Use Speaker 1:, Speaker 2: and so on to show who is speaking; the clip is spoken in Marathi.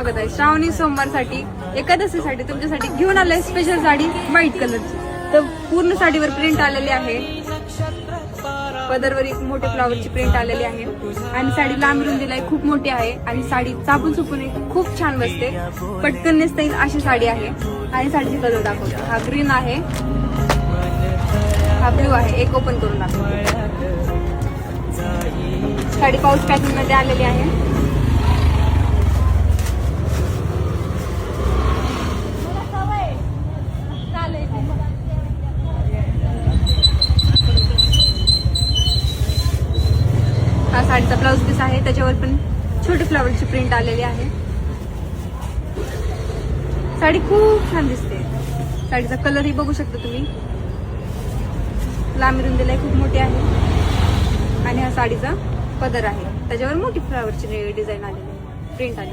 Speaker 1: स्वागत आहे. श्रावणी सोमवारसाठी एकादशीसाठी तुमच्यासाठी घेऊन आलंय स्पेशल साडी व्हाईट कलरची. तर पूर्ण साडीवर प्रिंट आलेली आहे, पदरवर एक मोठे फ्लावरची प्रिंट आलेली आहे आणि साडी लांब रुंदीला खूप मोठी आहे आणि साडी चापून चुपून खूप छान बसते, पटकन नेसता येईल अशी साडी आहे. आणि साडीचे कलर दाखवतो. हा ग्रीन आहे, हा ब्लू आहे. एक ओपन करून दाखवतो. साडी पाऊच पॅकिंग मध्ये आलेली आहे. हा साडीचा ब्लाउज पीस आहे, त्याच्यावर पण छोटे फ्लावरची प्रिंट आलेली आहे. साडी खूप छान दिसते. साडीचा कलर ही बघू शकता तुम्ही, लांबी रुंदीला खूप मोठी आहे आणि हा साडीचा पदर आहे, त्याच्यावर मोठी फ्लावरची डिझाईन आलेली आहे, प्रिंट आलेली.